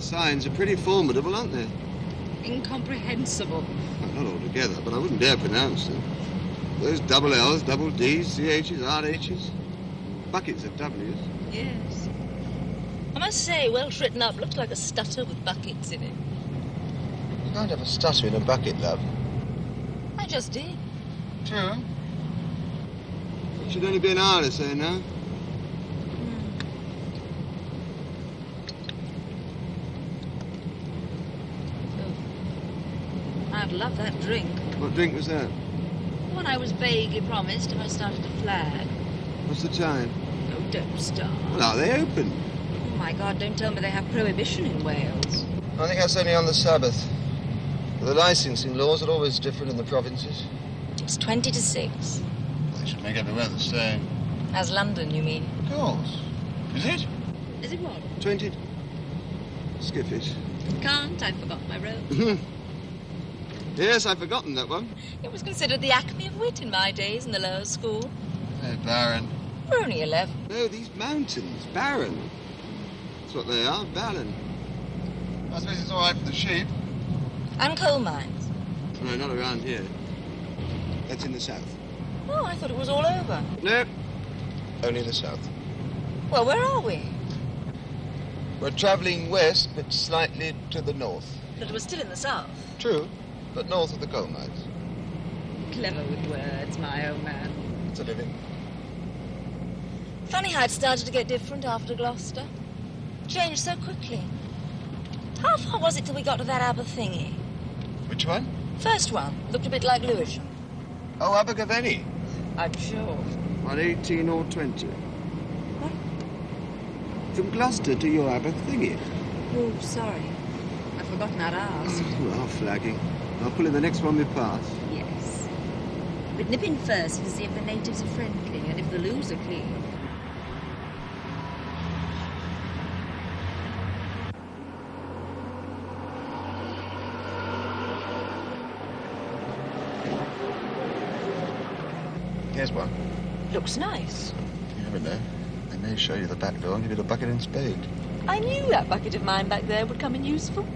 signs are pretty formidable, aren't they? Incomprehensible. Well, not altogether, but I wouldn't dare pronounce them. Those double L's, double D's, CH's, RH's. Buckets of W's. Yes. I must say, Welsh written up looks like a stutter with buckets in it. You can't have a stutter in a bucket, love. I just did. True. It should only be an hour or so now. I'd love that drink. What drink was that? The one I was vaguely promised if I started to flag. What's the time? Oh, don't start. Well, are they open? Oh, my God, don't tell me they have prohibition in Wales. I think that's only on the Sabbath. The licensing laws are always different in the provinces. It's 20 to 6. They should make everywhere the same. As London, you mean? Of course. Is it? Is it what? 20. Skiffish. Can't, I've forgotten my road. Yes, I've forgotten that one. It was considered the acme of wit in my days in the lower school. Hey, barren. We're only 11. No, these mountains. Barren. That's what they are, barren. I suppose it's all right for the sheep. And coal mines. No, not around here. That's in the south. Oh, I thought it was all over. No, only the south. Well, where are we? We're travelling west, but slightly to the north. But we're still in the south. True, but north of the coal mines. Clever with words, my old man. It's a living. Funny how it started to get different after Gloucester. Changed so quickly. How far was it till we got to that Aberthingy? Which one? First one. Looked a bit like Lewisham. Oh, Abergavenny. I'm sure. On 18 or 20. What? From Gloucester to your Aberthingy. Oh, sorry. I've forgotten how to ask. Well, flagging. I'll pull in the next one we pass. Yes. But nip in first to see if the natives are friendly and if the loos are clean. Here's one. Looks nice. You never know. They may show you the back door and give you the bucket and spade. I knew that bucket of mine back there would come in useful.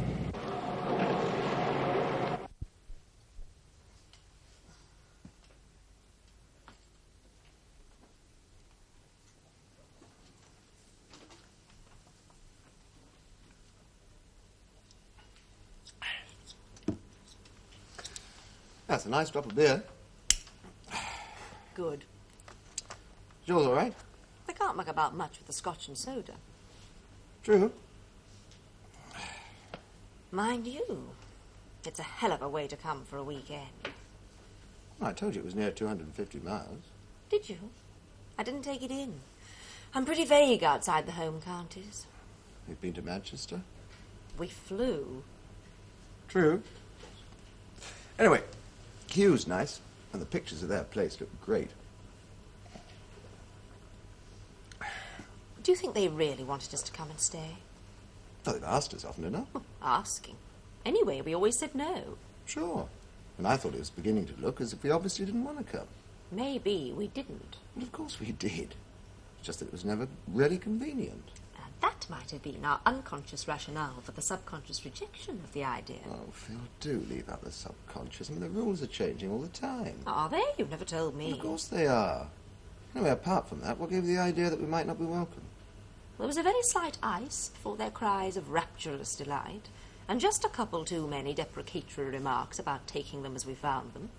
That's a nice drop of beer. Good. Is yours all right? They can't muck about much with the scotch and soda. True. Mind you, it's a hell of a way to come for a weekend. Well, I told you it was near 250 miles. Did you? I didn't take it in. I'm pretty vague outside the home counties. You've been to Manchester? We flew. True. Anyway, Kew's nice, and the pictures of their place look great. Do you think they really wanted us to come and stay? Oh, they've asked us often enough. Asking. Anyway, we always said no. Sure. And I thought it was beginning to look as if we obviously didn't want to come. Maybe we didn't. Well, of course we did. It's just that it was never really convenient. And that might have been our unconscious rationale for the subconscious rejection of the idea. Oh, Phil, do leave out the subconscious. I mean, the rules are changing all the time. Are they? You've never told me. Well, of course they are. Anyway, apart from that, what gave you the idea that we might not be welcome? There was a very slight ice before their cries of rapturous delight, and just a couple too many deprecatory remarks about taking them as we found them.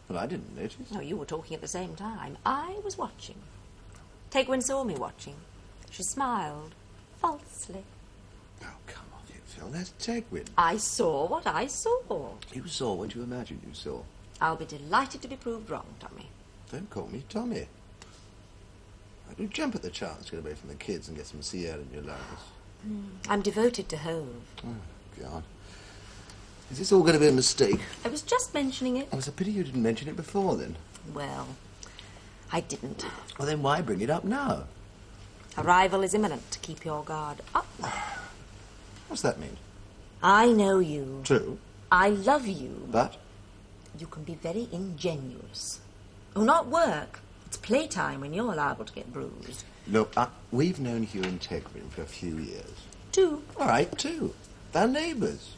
Well, I didn't notice. No, you were talking at the same time. I was watching. Tegwin saw me watching. She smiled, falsely. Oh, come off it, Phil. That's Tegwin. I saw what I saw. You saw what you imagined you saw. I'll be delighted to be proved wrong, Tommy. Don't call me Tommy. I do jump at the chance to get away from the kids and get some sea air in your lungs. I'm devoted to Hove. Oh, God. Is this all going to be a mistake? I was just mentioning it. Oh, it's a pity you didn't mention it before, then. Well, I didn't. Well, then why bring it up now? Arrival is imminent. To keep your guard up. What's that mean? I know you. True. I love you. But? You can be very ingenuous. Oh, not work. It's playtime when you're liable to get bruised. Look, we've known Hugh and Tegwin for a few years. Two. All right, two. They're neighbours.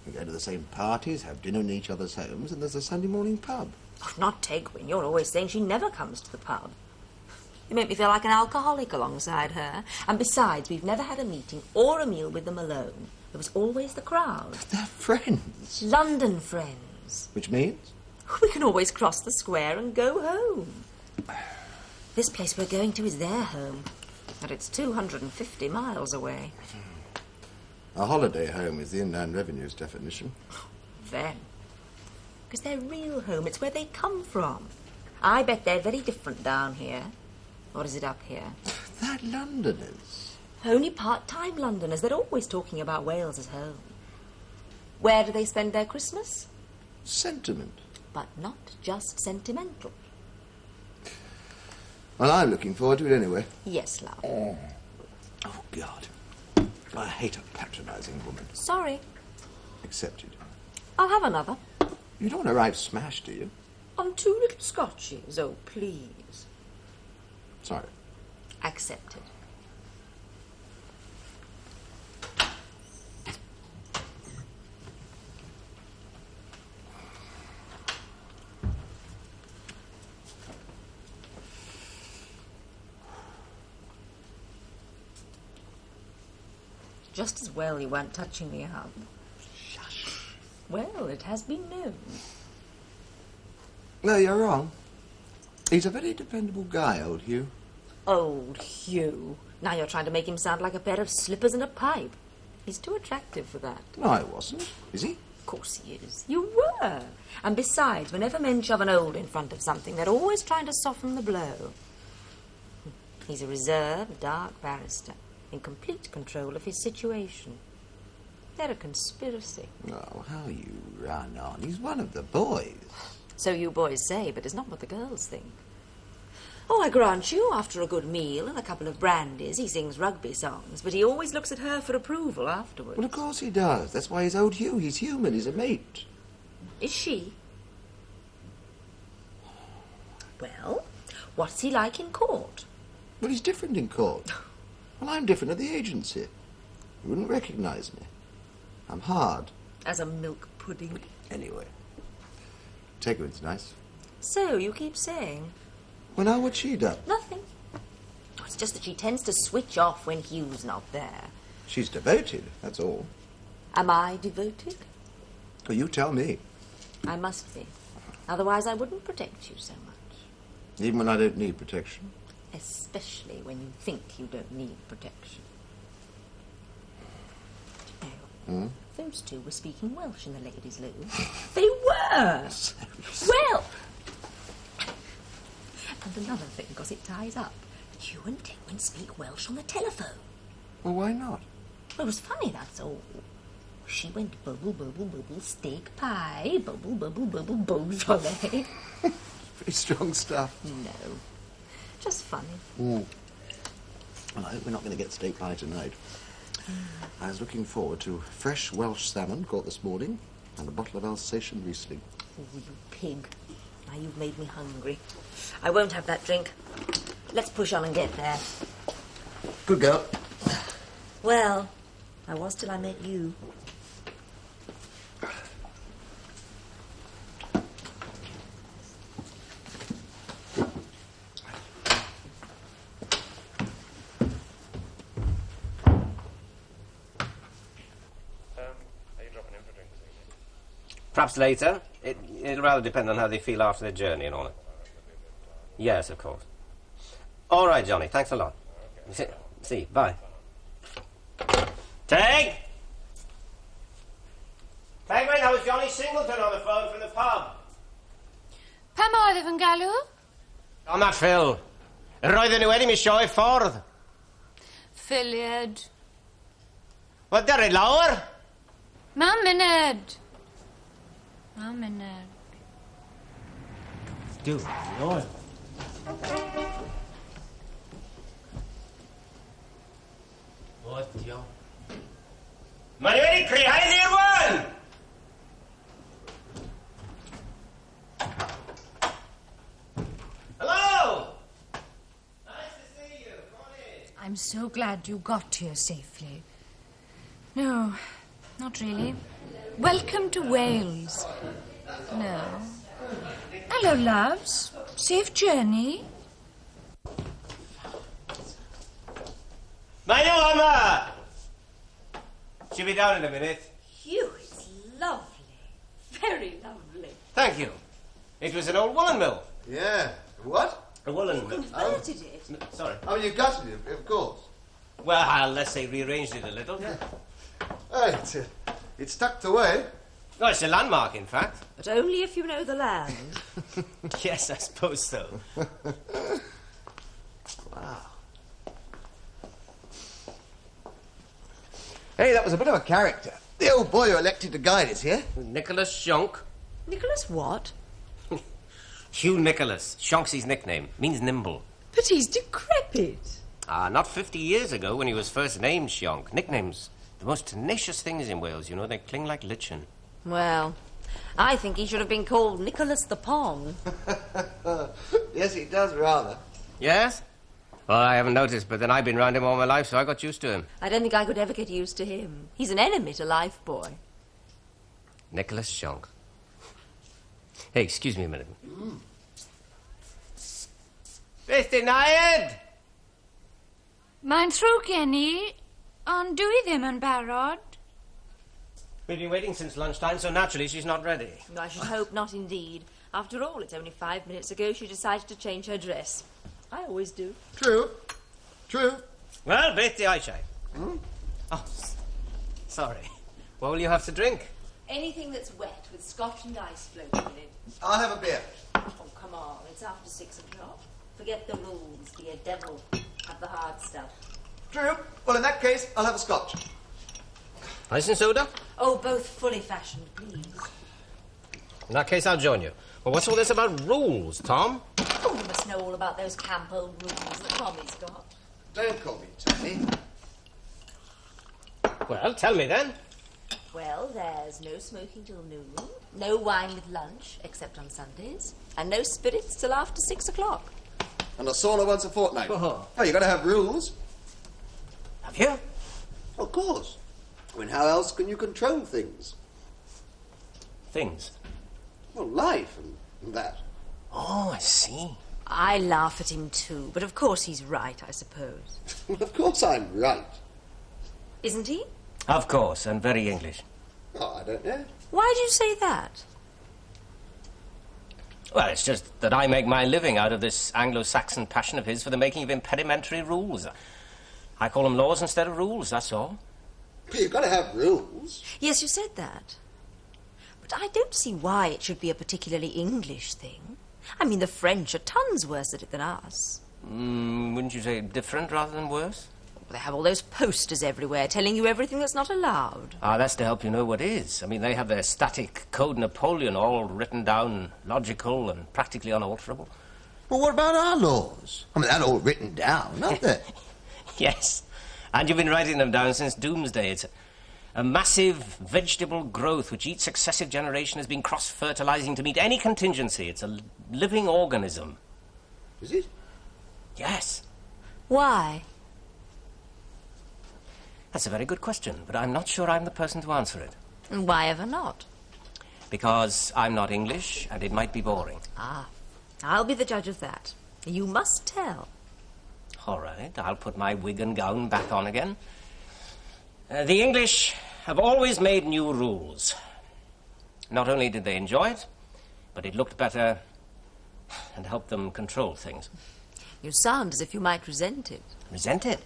We go to the same parties, have dinner in each other's homes, and there's a Sunday morning pub. Oh, not Tegwin. You're always saying she never comes to the pub. You make me feel like an alcoholic alongside her. And besides, we've never had a meeting or a meal with them alone. There was always the crowd. They're friends. London friends. Which means? We can always cross the square and go home. This place we're going to is their home, and it's 250 miles away. A holiday home is the Inland Revenue's definition. Then. Because their real home, it's where they come from. I bet they're very different down here. Or is it up here? They're Londoners. Only part-time Londoners. They're always talking about Wales as home. Where do they spend their Christmas? Sentiment. But not just sentimental. Well, I'm looking forward to it anyway. Yes, love. Oh, God. I hate a patronising woman. Sorry. Accepted. I'll have another. You don't want to arrive smashed, do you? On 2 little scotches. Oh, please. Sorry. Accepted. Just as well you weren't touching the hub. Shush. Well, it has been known. No, you're wrong. He's a very dependable guy, old Hugh. Old Hugh. Now you're trying to make him sound like a pair of slippers and a pipe. He's too attractive for that. No, I wasn't. Is he? Of course he is. You were. And besides, whenever men shove an old in front of something, they're always trying to soften the blow. He's a reserved, dark barrister, in complete control of his situation. They're a conspiracy. Oh, how you run on. He's one of the boys. So you boys say, but it's not what the girls think. Oh, I grant you, after a good meal and a couple of brandies, he sings rugby songs, but he always looks at her for approval afterwards. Well, of course he does. That's why he's old Hugh. He's human. He's a mate. Is she? Well, what's he like in court? Well, he's different in court. Well, I'm different at the agency. You wouldn't recognise me. I'm hard. As a milk pudding. Anyway. Tegwin's nice. So, you keep saying? Well, now what's she done? Nothing. Oh, it's just that she tends to switch off when Hugh's not there. She's devoted, that's all. Am I devoted? Well, you tell me. I must be. Otherwise I wouldn't protect you so much. Even when I don't need protection. Especially when you think you don't need protection. No. Those two were speaking Welsh in the ladies' loo. They were! Well! And another thing, because it ties up. You and Tegwin speak Welsh on the telephone. Well, why not? Well, it was funny, that's all. She went bubble, bubble, bubble, steak pie, bubble, bubble, bubble, Beaujolais. Very strong stuff. No. Just funny. Well, I hope we're not going to get steak pie tonight. I was looking forward to fresh Welsh salmon caught this morning and a bottle of Alsatian Riesling. Oh, you pig. Now you've made me hungry. I won't have that drink. Let's push on and get there. Good girl. Well, I was till I met you. Perhaps later. It'll rather depend on how they feel after their journey and all that. Yes, of course. All right, Johnny. Thanks a lot. See, bye. Tag! Tegwin, that was Johnny Singleton on the phone from the pub. Pa modd efo'n galw? Dyma Phil. Roedden nhw wedi mi sioe ffordd. Philiad. Wel, dyrru lawr. Mam muned. Mam muned. Do, Lord. O, dio. Mae ni wedi creu i'r wan! Hello! Nice to see you. Come on in. I'm so glad you got here safely. No, not really. Welcome to Wales. No. Hello, loves. Safe journey. Mayo, Emma! She'll be down in a minute. Hugh, it's lovely. Very lovely. Thank you. It was an old woolen mill. Yeah. What? A woolen mill. Converted it. Sorry. Oh, you gutted it, of course. Well, let's say rearranged it a little. Yeah. Oh, it's tucked away. Oh, it's a landmark, in fact. But only if you know the land. Yes, I suppose so. Wow. Hey, that was a bit of a character. The old boy who elected to guide us here. Nicholas Shonk. Nicholas what? Hugh Nicholas. Shonk's his nickname. Means nimble. But he's decrepit. Not 50 years ago when he was first named Shonk. Nicknames, the most tenacious things in Wales, you know. They cling like lichen. Well, I think he should have been called Nicholas the Pong. Yes, he does, rather. Yes? Well, I haven't noticed, but then I've been round him all my life, so I got used to him. I don't think I could ever get used to him. He's an enemy to life, boy. Nicholas Shonk. Hey, excuse me a minute. Beth denied! Mae'n ddrwg gen i, ond dwi ddim yn barod. We've been waiting since lunchtime, so naturally she's not ready. I should hope not, indeed. After all, it's only 5 minutes ago she decided to change her dress. I always do. True. True. Well, Beth, the eye shine. Oh, sorry. What will you have to drink? Anything that's wet with scotch and ice floating in it. I'll have a beer. Oh, come on. It's after 6 o'clock. Forget the rules, dear devil. Have the hard stuff. True. Well, in that case, I'll have a scotch. Ice and soda? Oh, both fully fashioned, please. In that case, I'll join you. Well, what's all this about rules, Tom? Oh, you must know all about those camp old rules that Tommy's got. Don't call me Tommy. Well, tell me then. Well, there's no smoking till noon, no wine with lunch, except on Sundays, and no spirits till after 6 o'clock. And a sauna once a fortnight. Oh. Oh, you got to have rules. Have you? Of course. I mean, how else can you control things? Things. Well, life and that. Oh, I see. I laugh at him too, but of course he's right, I suppose. Well, of course I'm right. Isn't he? Of course, and very English. Oh, I don't know. Why do you say that? Well, it's just that I make my living out of this Anglo-Saxon passion of his for the making of impedimentary rules. I call them laws instead of rules, that's all. But you've got to have rules. Yes, you said that. But I don't see why it should be a particularly English thing. I mean, the French are tons worse at it than us. Wouldn't you say different rather than worse? They have all those posters everywhere telling you everything that's not allowed. That's to help you know what is. I mean, they have their static Code Napoleon all written down, logical and practically unalterable. Well, what about our laws? I mean, they're all written down, aren't they? Yes, and you've been writing them down since Doomsday. It's a massive vegetable growth which each successive generation has been cross-fertilizing to meet any contingency. It's a living organism. Is it? Yes. Why? That's a very good question, but I'm not sure I'm the person to answer it. And why ever not? Because I'm not English, and it might be boring. I'll be the judge of that. You must tell. All right, I'll put my wig and gown back on again. The English have always made new rules. Not only did they enjoy it, but it looked better and helped them control things. You sound as if you might resent it. Resent it?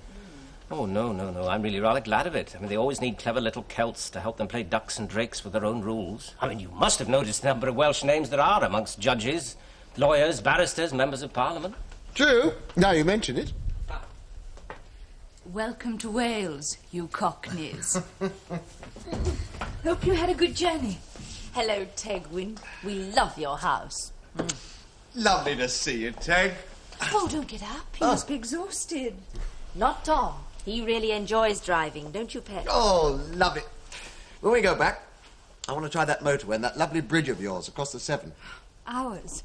Oh, no. I'm really rather glad of it. I mean, they always need clever little Celts to help them play ducks and drakes with their own rules. I mean, you must have noticed the number of Welsh names there are amongst judges, lawyers, barristers, members of Parliament. True. Now you mention it. Welcome to Wales, you cockneys. Hope you had a good journey. Hello, Tegwin. We love your house. Lovely to see you, Teg. Oh, don't get up. You must be exhausted. Not Tom. He really enjoys driving, don't you, Pet? Oh, love it. When we go back, I want to try that motorway and that lovely bridge of yours across the Severn. Ours.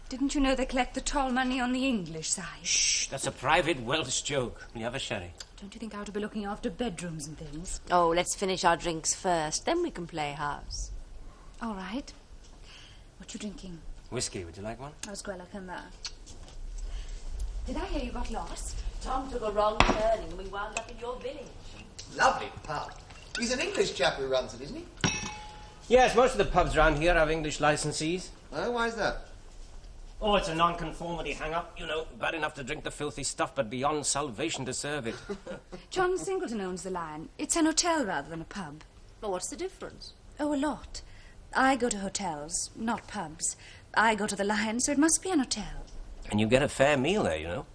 Didn't you know they collect the toll money on the English side? Shh, that's a private Welsh joke. Will you have a sherry? Don't you think I ought to be looking after bedrooms and things? Oh, let's finish our drinks first, then we can play house. All right. What you drinking? Whiskey, would you like one? I was gwella cynna. Did I hear you got lost? Tom took a wrong turning and we wound up in your village. Lovely pub. He's an English chap who runs it, isn't he? Yes, most of the pubs around here have English licensees. Oh, why is that? Oh, it's a non-conformity hang-up. You know, bad enough to drink the filthy stuff, but beyond salvation to serve it. John Singleton owns the Lion. It's an hotel rather than a pub. Well, what's the difference? Oh, a lot. I go to hotels, not pubs. I go to the Lion, so it must be an hotel. And you get a fair meal there, you know.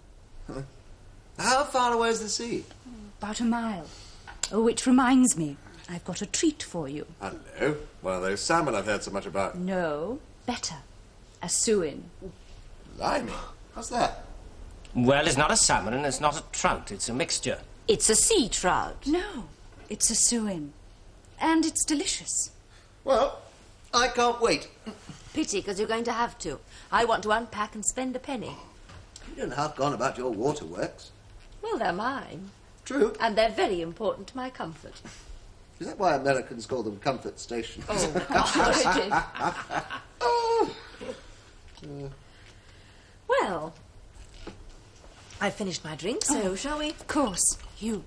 Huh. How far away is the sea? About a mile. Oh, which reminds me, I've got a treat for you. Hello. One of those salmon I've heard so much about. No, better. A suin. Blimey. What's that? Well, it's not a salmon and it's not a trout. It's a mixture. It's a sea trout. No, it's a suin. And it's delicious. Well, I can't wait. Pity, because you're going to have to. I want to unpack and spend a penny. You don't half gone about your waterworks. Well, they're mine. True. And they're very important to my comfort. Is that why Americans call them comfort stations? Oh, Well, I've finished my drink, so shall we? Of course, you.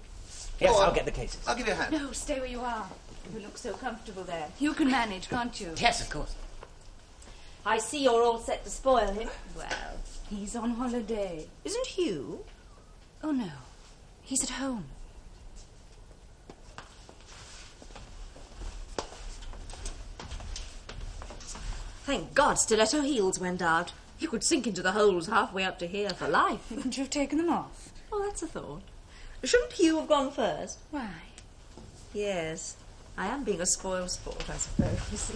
Yes, Go on. I'll get the cases. I'll give you a hand. No, stay where you are. You look so comfortable there. You can manage, can't you? Yes, of course. I see you're all set to spoil him. Well, he's on holiday. Isn't Hugh? Oh, no. He's at home. Thank God stiletto heels went out. You could sink into the holes halfway up to here for life. Couldn't you have taken them off? Oh, that's a thought. Shouldn't Hugh have gone first? Why? Yes. I am being a spoil sport, I suppose.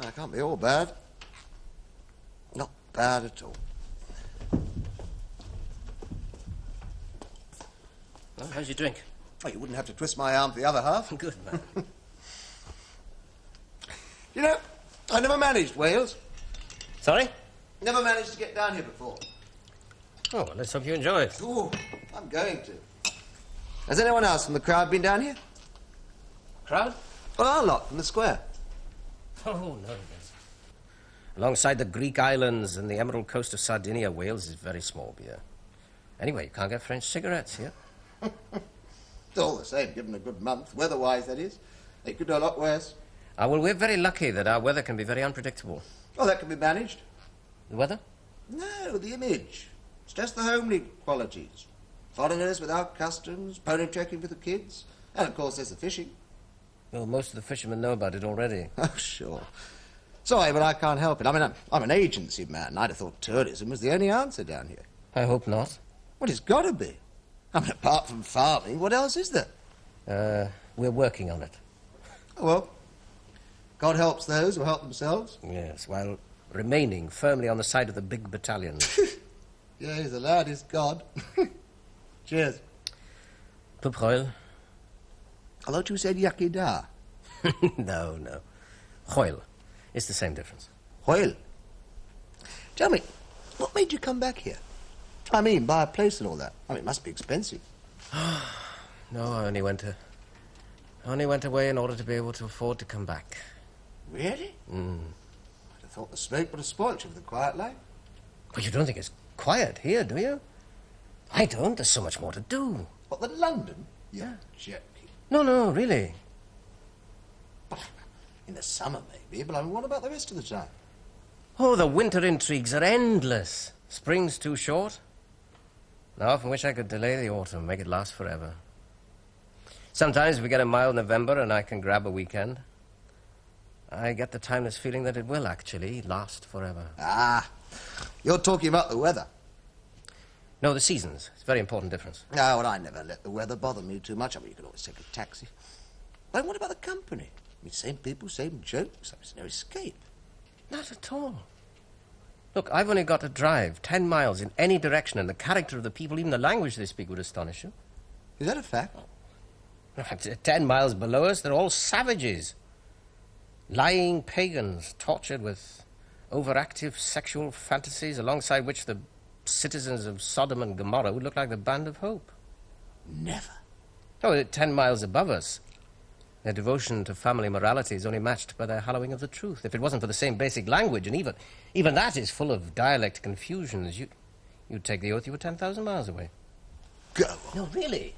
It can't be all bad. Not bad at all. Well, how's your drink? Oh, you wouldn't have to twist my arm for the other half. Good, man. You know, I never managed Wales. Sorry? Never managed to get down here before. Oh, well, let's hope you enjoy it. Oh, I'm going to. Has anyone else from the crowd been down here? Crowd? Well, our lot from the square. Oh, no. Alongside the Greek islands and the emerald coast of Sardinia, Wales is very small beer. Anyway, you can't get French cigarettes here. It's all the same, given a good month. Weather-wise, that is. It could do a lot worse. Well, we're very lucky that our weather can be very unpredictable. Oh, that can be managed. The weather? No, the image. It's just the homely qualities. Foreigners without customs, pony trekking with the kids. And, of course, there's the fishing. Well, most of the fishermen know about it already. Oh, sure. Sorry, but I can't help it. I mean, I'm an agency man. I'd have thought tourism was the only answer down here. I hope not. Well, it's got to be. I mean, apart from farming, what else is there? We're working on it. Oh, well, God helps those who help themselves. Yes, while remaining firmly on the side of the big battalion. Yeah, the lad is God. Cheers. Pupchoil? I thought you said Yakida. No. Choil. It's the same difference. Well, tell me, what made you come back here? I mean, buy a place and all that. I mean, it must be expensive. No, I only went away in order to be able to afford to come back. Really? Mm. I'd have thought the smoke would have spoilt you with a quiet life. Well, you don't think it's quiet here, do you? I don't. There's so much more to do. What, than London? Yeah. Joking. No, really. In the summer, maybe, but I mean, what about the rest of the time? Oh, the winter intrigues are endless. Spring's too short. I often wish I could delay the autumn, make it last forever. Sometimes we get a mild November and I can grab a weekend. I get the timeless feeling that it will actually last forever. Ah, you're talking about the weather. No, the seasons. It's a very important difference. No, well, I never let the weather bother me too much. I mean, you can always take a taxi. But what about the company? I mean, same people, same jokes. There's no escape. Not at all. Look, I've only got to drive 10 miles in any direction, and the character of the people, even the language they speak, would astonish you. Is that a fact? 10 miles below us, they're all savages. Lying pagans, tortured with overactive sexual fantasies, alongside which the citizens of Sodom and Gomorrah would look like the Band of Hope. Never. Oh, 10 miles above us, their devotion to family morality is only matched by their hallowing of the truth. If it wasn't for the same basic language, and even that is full of dialect confusions, you'd take the oath you were 10,000 miles away. Go on. No, really.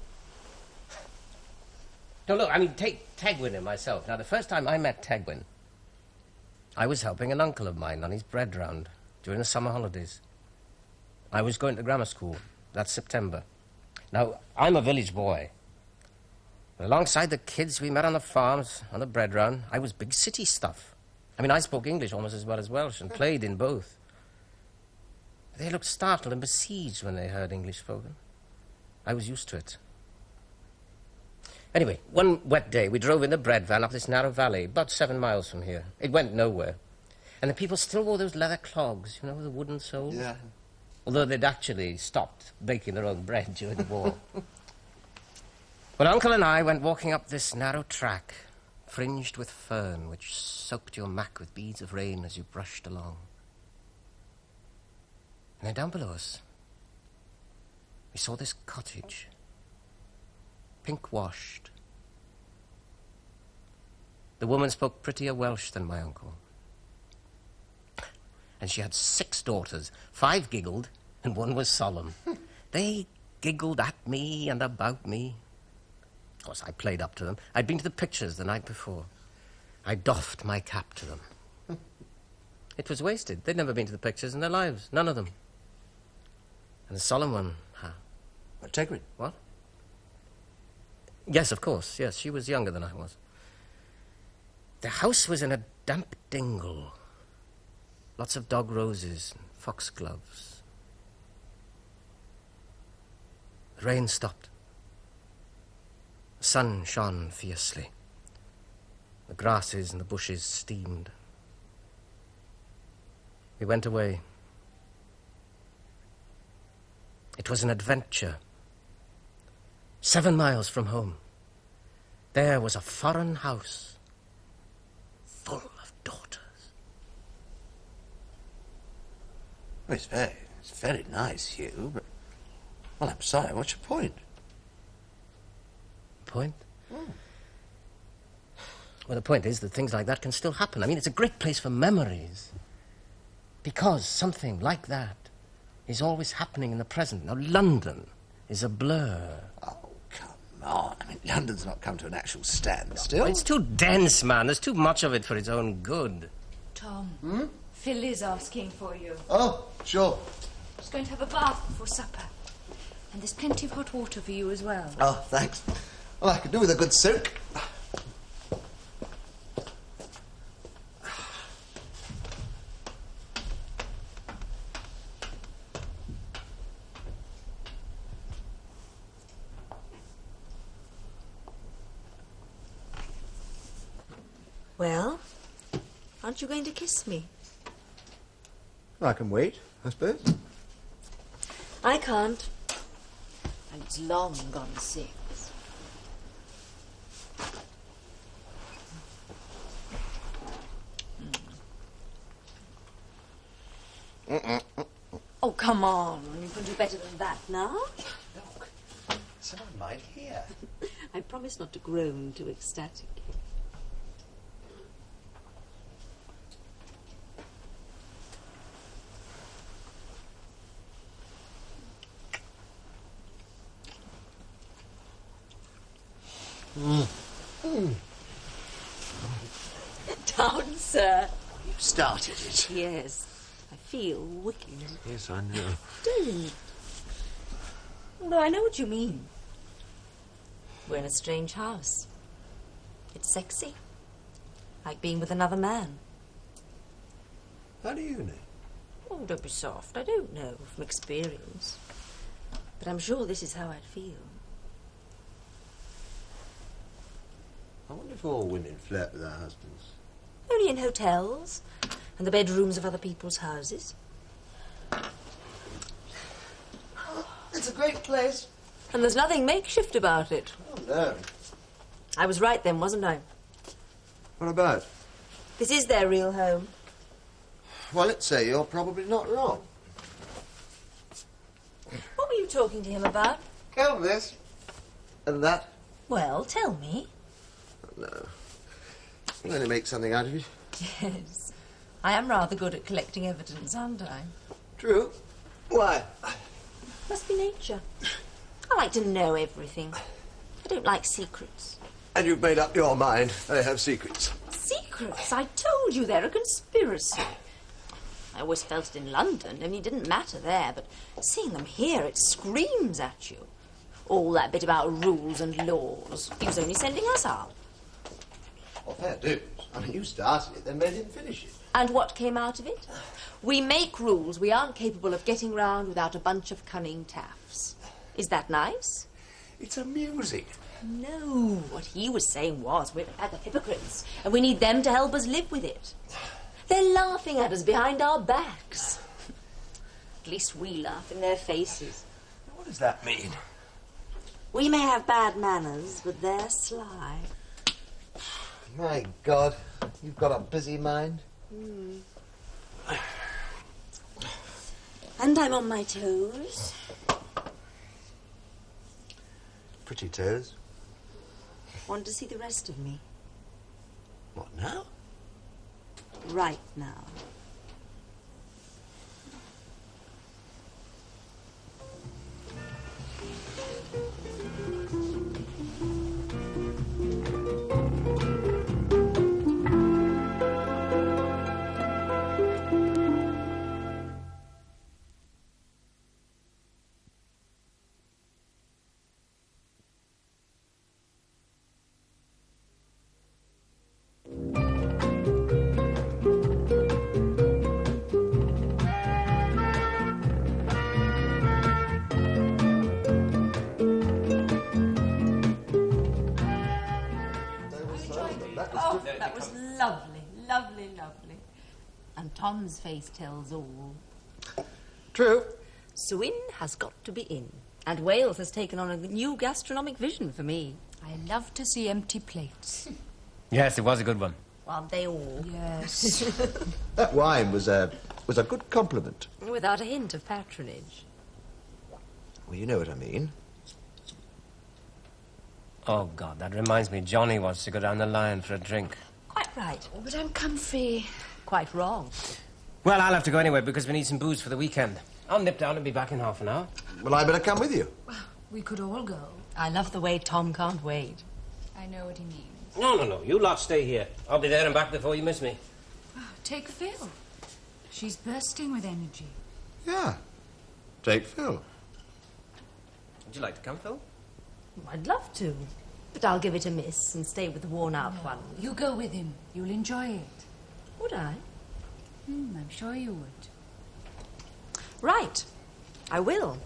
No, look, I mean, take Tegwin and myself. Now, the first time I met Tegwin, I was helping an uncle of mine on his bread round during the summer holidays. I was going to grammar school. That's September. Now, I'm a village boy. But alongside the kids we met on the farms, on the bread round, I was big city stuff. I mean, I spoke English almost as well as Welsh and played in both. They looked startled and besieged when they heard English spoken. I was used to it. Anyway, one wet day, we drove in the bread van up this narrow valley, about 7 miles from here. It went nowhere. And the people still wore those leather clogs, you know, with the wooden soles. Yeah. Although they'd actually stopped baking their own bread during the war. Well, Uncle and I went walking up this narrow track, fringed with fern, which soaked your mac with beads of rain as you brushed along. And then down below us, we saw this cottage, pink-washed. The woman spoke prettier Welsh than my uncle. And she had 6 daughters. 5 giggled, and 1 was solemn. They giggled at me and about me. Of course, I played up to them. I'd been to the pictures the night before. I doffed my cap to them. It was wasted. They'd never been to the pictures in their lives. None of them. And the solemn one, Tegwin. What? Yes, of course. Yes, she was younger than I was. The house was in a damp dingle. Lots of dog roses and foxgloves. The rain stopped. The sun shone fiercely. The grasses and the bushes steamed. We went away. It was an adventure. 7 miles from home, there was a foreign house full of daughters. Well, it's very nice, Hugh, but... Well, I'm sorry, what's your point? Point? Well, the point is that things like that can still happen. I mean, it's a great place for memories. Because something like that is always happening in the present. Now, London is a blur. Oh, come on. I mean, London's not come to an actual standstill. It's too dense, man. There's too much of it for its own good. Tom, Phil is asking for you. Oh, sure. He's going to have a bath before supper. And there's plenty of hot water for you as well. Oh, thanks. Well, I could do with a good soak. Well, aren't you going to kiss me? I can wait, I suppose. I can't. And it's long gone 6. Oh, come on. You can do better than that now. Look, someone might hear. I promise not to groan too ecstatic. Down, sir. You started it. Yes, I feel wicked. Yes, I know. Don't. Although I know what you mean. We're in a strange house. It's sexy. Like being with another man. How do you know? Oh, don't be soft. I don't know from experience. But I'm sure this is how I'd feel. I wonder if all women flirt with their husbands. Only in hotels and the bedrooms of other people's houses. It's a great place. And there's nothing makeshift about it. Oh, no. I was right then, wasn't I? What about? This is their real home. Well, let's say you're probably not wrong. What were you talking to him about? Count this. And that. Well, tell me. No. We'll only make something out of it. Yes. I am rather good at collecting evidence, aren't I? True. Why? Must be nature. I like to know everything. I don't like secrets. And you've made up your mind they have secrets. Secrets? I told you they're a conspiracy. I always felt it in London, only it didn't matter there, but seeing them here, it screams at you. All that bit about rules and laws. He was only sending us out. Well, fair dues. I mean, you started it, then made him finish it. And what came out of it? We make rules we aren't capable of getting round without a bunch of cunning taffs. Is that nice? It's amusing. No, what he was saying was we're a pack of hypocrites, and we need them to help us live with it. They're laughing at us behind our backs. At least we laugh in their faces. What does that mean? We may have bad manners, but they're sly. My God, you've got a busy mind. And I'm on my toes. Pretty toes. Want to see the rest of me? What, now? Right now. That was lovely, lovely, lovely. And Tom's face tells all. True. Swin has got to be in. And Wales has taken on a new gastronomic vision for me. I love to see empty plates. Yes, it was a good one. Aren't they all? Yes. That wine was a good compliment. Without a hint of patronage. Well, you know what I mean. Oh, God, that reminds me. Johnny wants to go down the line for a drink. Quite right. Oh, but I'm comfy. Quite wrong. Well, I'll have to go anyway because we need some booze for the weekend. I'll nip down and be back in half an hour. Well, I better come with you. We could all go. I love the way Tom can't wait. I know what he means. No. You lot stay here. I'll be there and back before you miss me. Oh, take Phil. She's bursting with energy. Yeah. Take Phil. Would you like to come, Phil? I'd love to. But I'll give it a miss and stay with the worn-out one. You go with him. You'll enjoy it. Would I? I'm sure you would. Right. I will.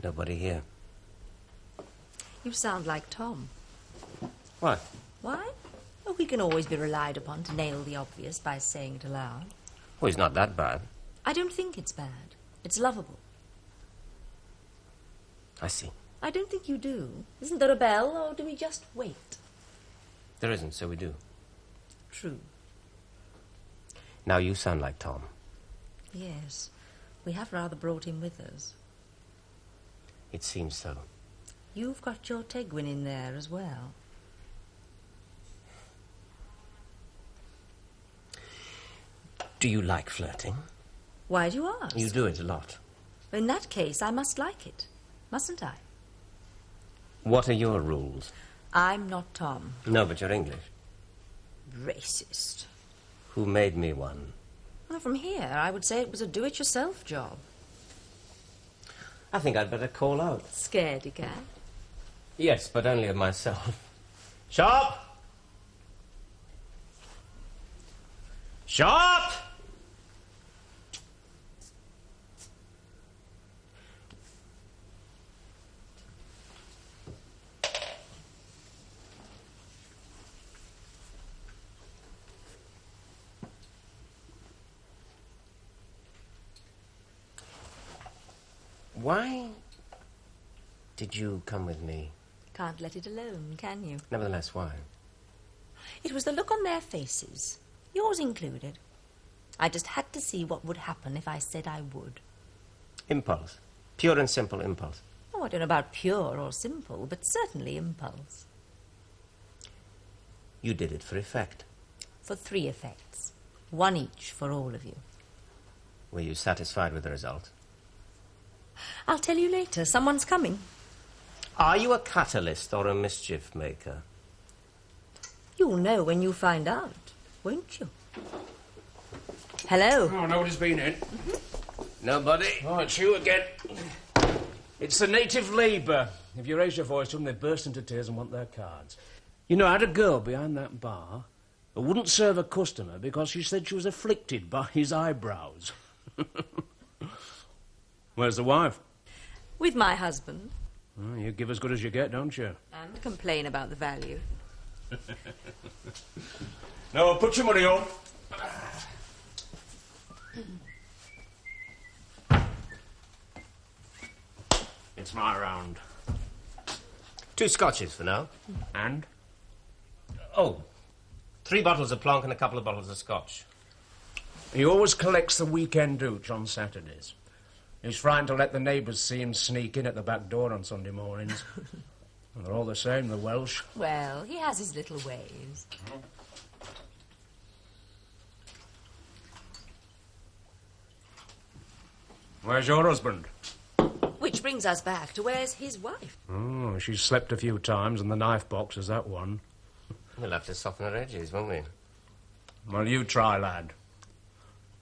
Nobody here. You sound like Tom. What? Why? Oh, he can always be relied upon to nail the obvious by saying it aloud. Well, he's not that bad. I don't think it's bad. It's lovable. I see. I don't think you do. Isn't there a bell, or do we just wait? There isn't, so we do. True. Now you sound like Tom. Yes. We have rather brought him with us. It seems so. You've got your Tegwin in there as well. Do you like flirting? Why do you ask? You do it a lot. In that case, I must like it. Mustn't I? What are your rules? I'm not Tom. No, but you're English. Racist. Who made me one? Well, from here, I would say it was a do-it-yourself job. I think I'd better call out. Scaredy cat. Yes, but only of myself. Sharp! Sharp! Why did you come with me? Can't let it alone, can you? Nevertheless, why? It was the look on their faces, yours included. I just had to see what would happen if I said I would. Impulse. Pure and simple impulse. Oh, I don't know about pure or simple, but certainly impulse. You did it for effect. For 3 effects. 1 each for all of you. Were you satisfied with the result? I'll tell you later. Someone's coming. Are you a catalyst or a mischief maker? You'll know when you find out, won't you? Hello. Oh, nobody's been in. Nobody? Oh, it's you again. It's the native labour. If you raise your voice to them, they burst into tears and want their cards. You know, I had a girl behind that bar who wouldn't serve a customer because she said she was afflicted by his eyebrows. Where's the wife? With my husband. Oh, you give as good as you get, don't you? And complain about the value. No, put your money on. It's my round. 2 scotches for now. And? Oh, 3 bottles of plonk and a couple of bottles of scotch. He always collects the weekend hooch on Saturdays. He's frightened to let the neighbours see him sneak in at the back door on Sunday mornings. And they're all the same, the Welsh. Well, he has his little ways. Where's your husband? Which brings us back to where's his wife? Oh, she's slept a few times, and the knife box is that one. We'll have to soften her edges, won't we? Well, you try, lad.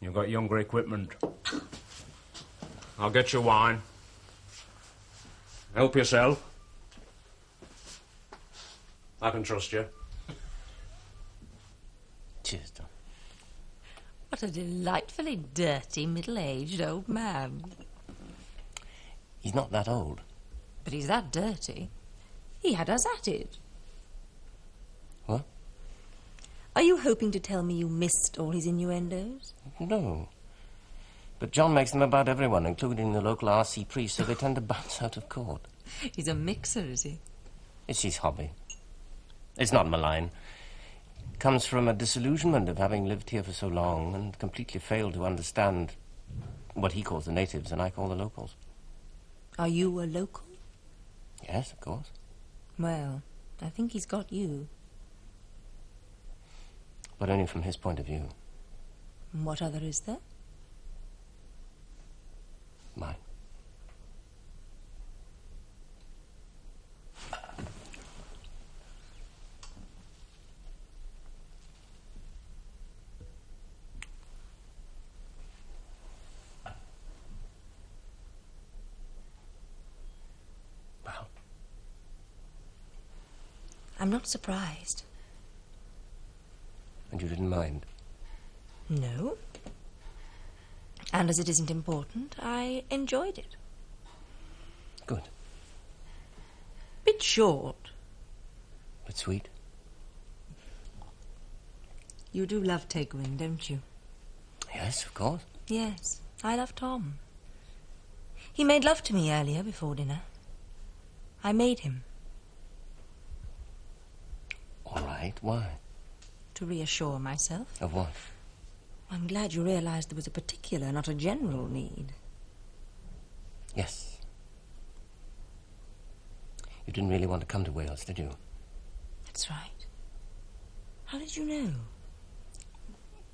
You've got younger equipment. I'll get you wine. Help yourself. I can trust you. Cheers, Tom. What a delightfully dirty, middle-aged old man. He's not that old. But he's that dirty. He had us at it. What? Are you hoping to tell me you missed all his innuendos? No. But John makes them about everyone, including the local RC priest, so they tend to bounce out of court. He's a mixer, is he? It's his hobby. It's not malign. It comes from a disillusionment of having lived here for so long and completely failed to understand what he calls the natives and I call the locals. Are you a local? Yes, of course. Well, I think he's got you. But only from his point of view. And what other is there? Mine. Well, I'm not surprised. and you didn't mind? No. And as it isn't important, I enjoyed it. Good. Bit short. But sweet. You do love Tegwin, don't you? Yes, of course. Yes, I love Tom. He made love to me earlier before dinner. I made him. All right, why? To reassure myself. Of what? I'm glad you realised there was a particular, not a general need. Yes. You didn't really want to come to Wales, did you? That's right. How did you know?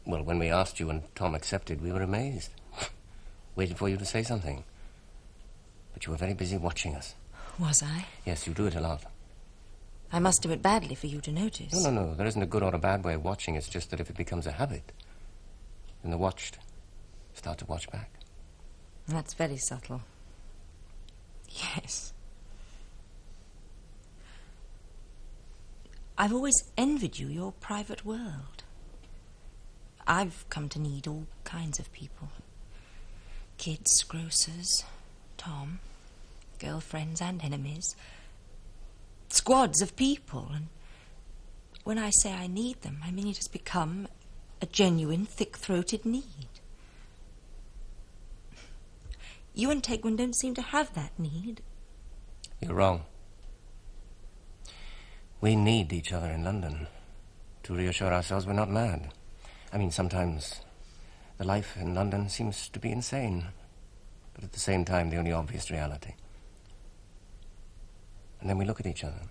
Well, when we asked you and Tom accepted, we were amazed. Waited for you to say something. But you were very busy watching us. Was I? Yes, you do it a lot. I must do it badly for you to notice. No. There isn't a good or a bad way of watching. It's just that if it becomes a habit, then the watched start to watch back. That's very subtle. Yes. I've always envied you, your private world. I've come to need all kinds of people. Kids, grocers, Tom, girlfriends and enemies. Squads of people, and when I say I need them, I mean it has become a genuine, thick-throated need. You and Tegwin don't seem to have that need. You're wrong. We need each other in London to reassure ourselves we're not mad. I mean, sometimes the life in London seems to be insane, but at the same time, the only obvious reality. And then we look at each other,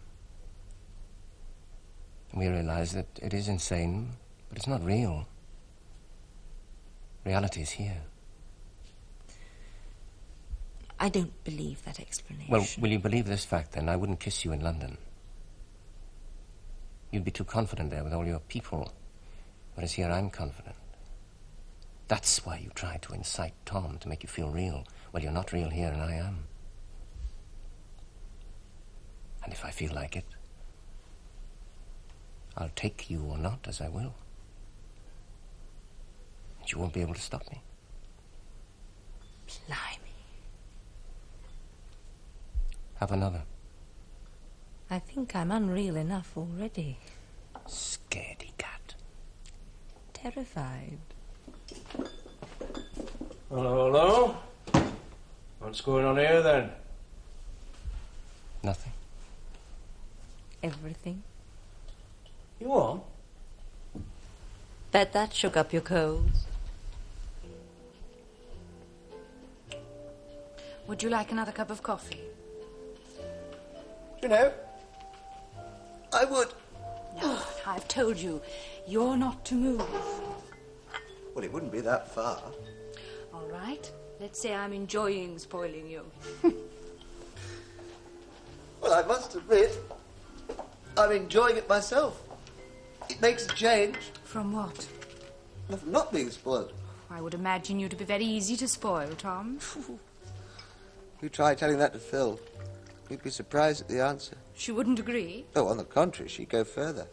and we realize that it is insane, but it's not real. Reality is here. I don't believe that explanation. Well, will you believe this fact, then? I wouldn't kiss you in London. You'd be too confident there with all your people, whereas here I'm confident. That's why you try to incite Tom to make you feel real. Well, you're not real here, and I am. And if I feel like it, I'll take you or not as I will. And you won't be able to stop me. Blimey. Have another. I think I'm unreal enough already. Scaredy cat. Terrified. Hello? What's going on here, then? Nothing. Everything. You on? Bet that shook up your coals. Would you like another cup of coffee? You know, I would. No, I've told you, you're not to move. Well, it wouldn't be that far. All right, let's say I'm enjoying spoiling you. Well, I must admit, I'm enjoying it myself. It makes a change. From what? From not being spoiled. I would imagine you to be very easy to spoil, Tom. You try telling that to Phil. You'd be surprised at the answer. She wouldn't agree. Oh, on the contrary, she'd go further.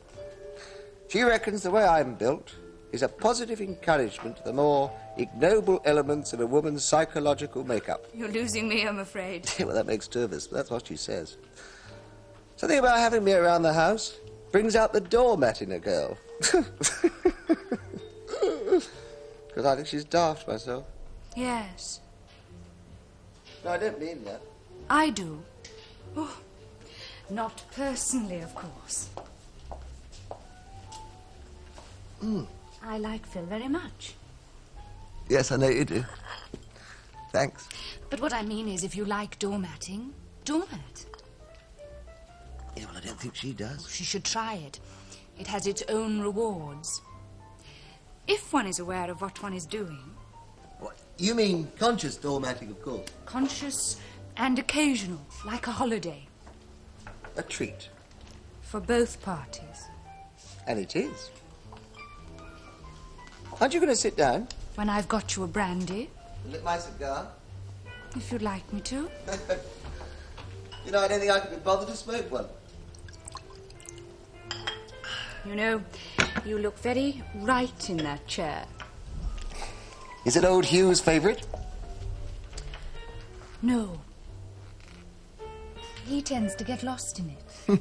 She reckons the way I'm built is a positive encouragement to the more ignoble elements in a woman's psychological makeup. You're losing me, I'm afraid. Well, that makes two of us, but that's what she says. Something about having me around the house brings out the doormat in a girl. Because I think she's daft myself. Yes, No, I don't mean that. I do. Oh, not personally, of course. I like Phil very much. Yes, I know you do. Thanks. But what I mean is, if you like doormatting, doormat. Yeah, well, I don't think she does. She should try it. It has its own rewards. If one is aware of what one is doing, What? You mean conscious doormatting, of course. conscious and occasional, like a holiday, A treat. for both parties. And it is. Aren't you going to sit down? When I've got you a brandy, Lit my cigar. if you'd like me to. You know, I don't think I could be bothered to smoke one. You know, you look very right in that chair. Is it old Hugh's favourite? No. He tends to get lost in it.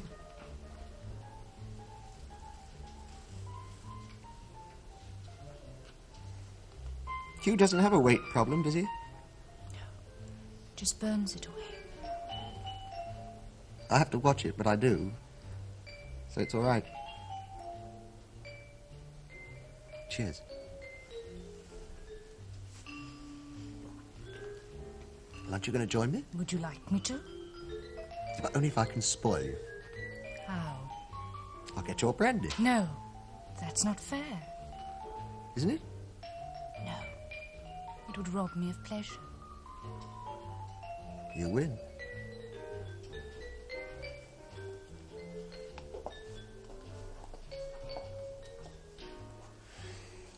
Hugh doesn't have a weight problem, does he? Just burns it away. I have to watch it, but I do. So it's all right. Cheers. Well, aren't you going to join me? Would you like me to? But only if I can spoil you. How? I'll get your brandy, No, that's not fair. isn't it? No. It would rob me of pleasure. You win.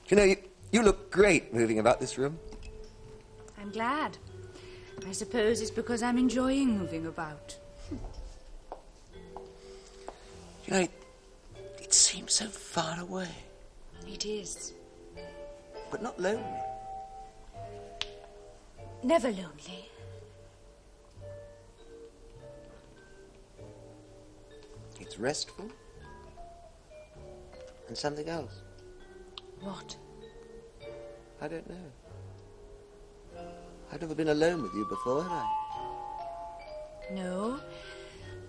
You know, you look great moving about this room. glad. I suppose it's because I'm enjoying moving about. You know, it seems so far away, It is. but not lonely. Never lonely. It's restful. And something else. What? I don't know. I've never been alone with you before, have I? No,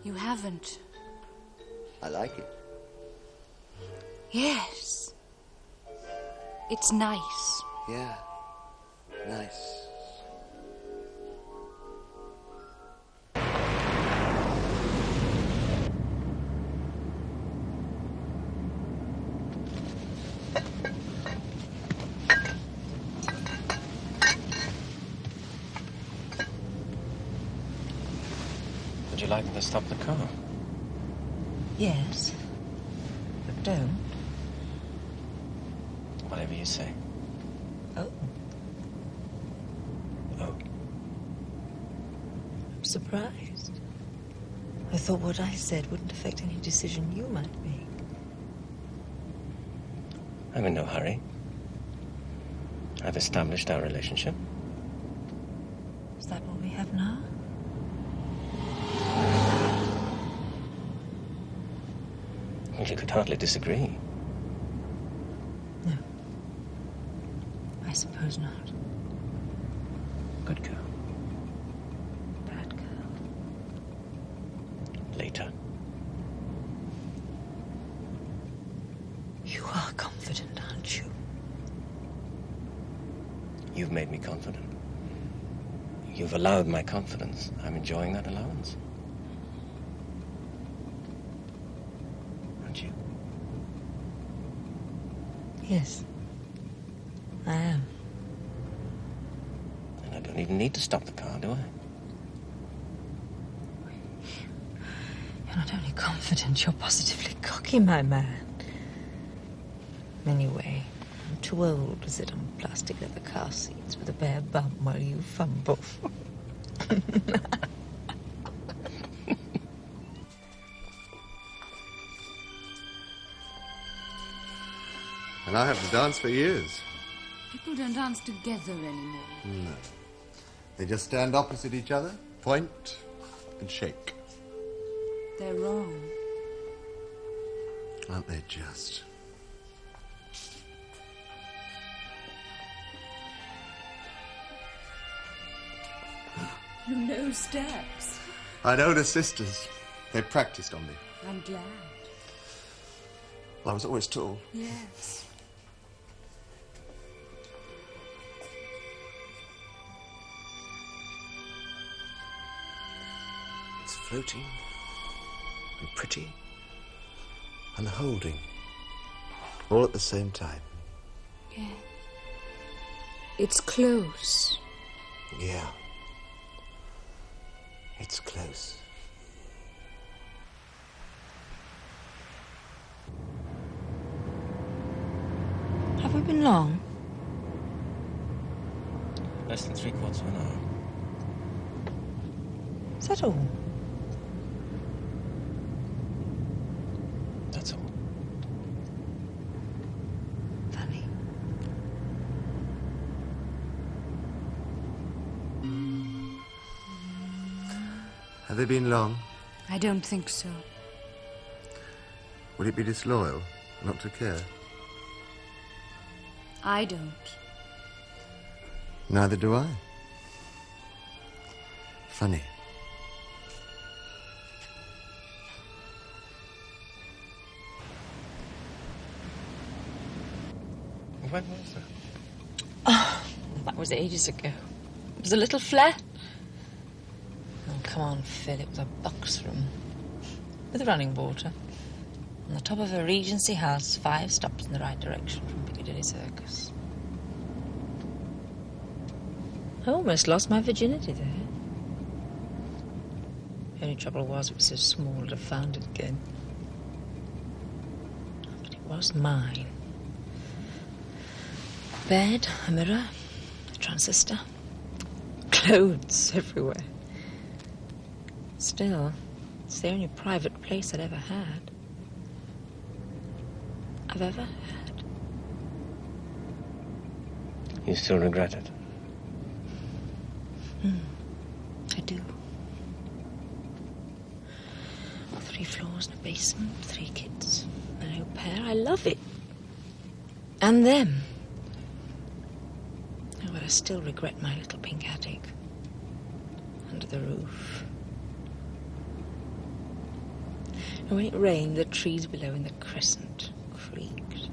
you haven't. I like it. Yes. It's nice. Yeah. Nice. Would you like me to stop the car? Yes. But don't. Whatever you say. Oh, Oh. I'm surprised. I thought what I said wouldn't affect any decision you might make. I'm in no hurry. I've established our relationship. Is that what we have now? Well, you could hardly disagree. No. I suppose not. Good girl. Bad girl. Later. You are confident, aren't you? You've made me confident. You've allowed my confidence. I'm enjoying that allowance. Aren't you? Yes. I am. And I don't even need to stop the car, do I? You're not only confident, you're positively cocky, my man. Anyway, I'm too old to sit on plastic leather car seats with a bare bum while you fumble. And I haven't danced for years. People don't dance together anymore. No. They just stand opposite each other, point, and shake. They're wrong. Aren't they just? You know steps. I know the sisters. They practiced on me. I'm glad. I was always tall. Yes. It's floating and pretty and holding all at the same time. Yeah. It's close. Yeah. It's close. Have we been long? Less than 3/4 of an hour. Is that all? That's all. Funny. Have they been long? I don't think so. Would it be disloyal not to care? I don't. Neither do I. Funny. When was that? Oh, that was ages ago. It was a little flat. Oh, come on, Phil. It was a box room. With running water. On the top of a Regency house, 5 stops in the right direction from Piccadilly Circus. I almost lost my virginity there. The only trouble was it was so small that I found it again. But it was mine. Bed, a mirror, a transistor, clothes everywhere. Still, it's the only private place I've ever had. You still regret it? I do. 3 floors and a basement, 3 kids, an au pair. I love it. And them. Oh, but I still regret my little pink attic. Under the roof. And when it rained, the trees below in the crescent creaked.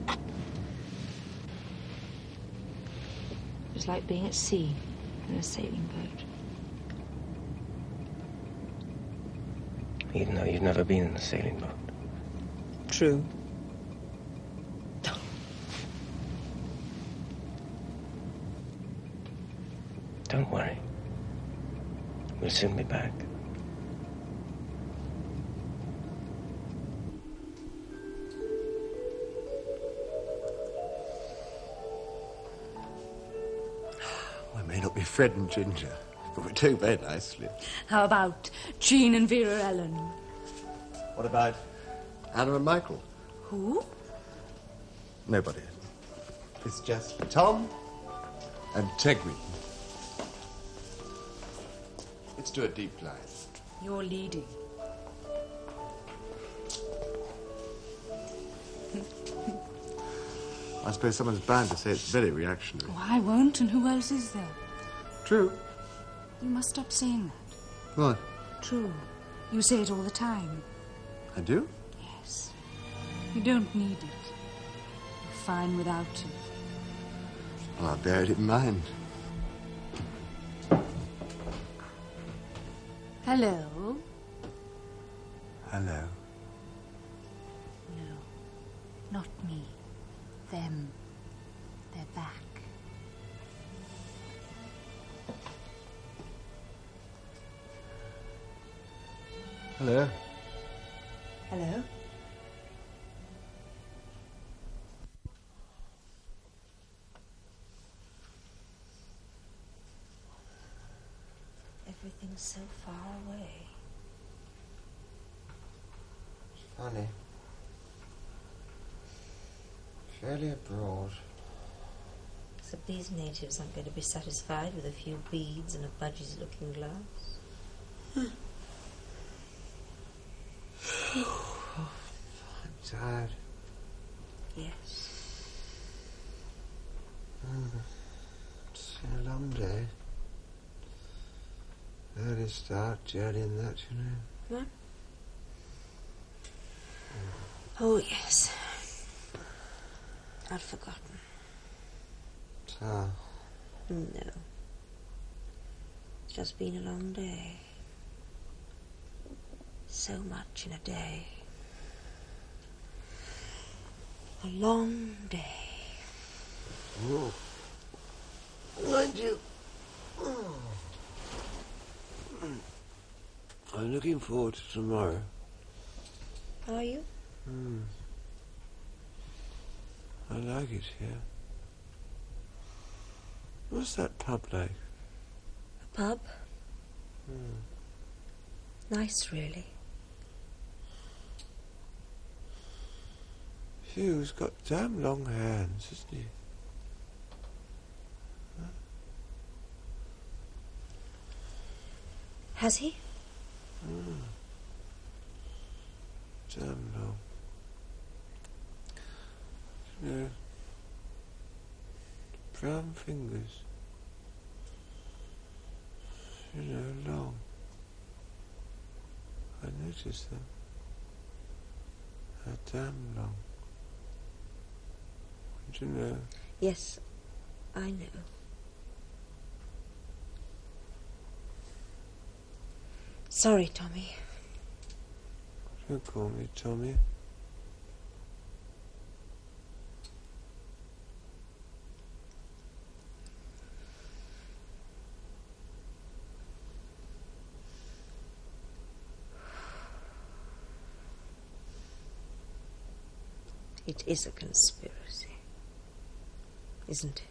It was like being at sea in a sailing boat. Even though you've never been in a sailing boat. True. Don't worry. We'll soon be back. We may not be Fred and Ginger, but we're doing very nicely. How about Jean and Vera Ellen? What about Anna and Michael? Who? Nobody. It's just Tom and Tegwin. Let's do a deep line. You're leading. I suppose someone's bound to say it's very reactionary. Oh, I won't, and who else is there? True. You must stop saying that. What? True. You say it all the time. I do? Yes. You don't need it. You're fine without it. Well, I'll bear it in mind. Hello? Hello. No, not me. Them. They're back. Hello. Hello? Everything's so far away. Funny. Fairly abroad. Except these natives aren't going to be satisfied with a few beads and a budgie's looking glass. I'm tired. Yes. It's been a long day. Early start, journey and that, you know. What? Oh, yes. I'd forgotten. So, No. It's just been a long day. So much in a day. A long day. oh. Mind you. I'm looking forward to tomorrow. Are you? I like it here. What's that pub like? A pub? Nice, really. Hugh's got damn long hands, hasn't he? Has he? Damn long. You know, brown fingers. You know, long. I noticed them. They're damn long. Don't you know? Yes, I know. Sorry, Tommy. Don't call me Tommy. It is a conspiracy, isn't it?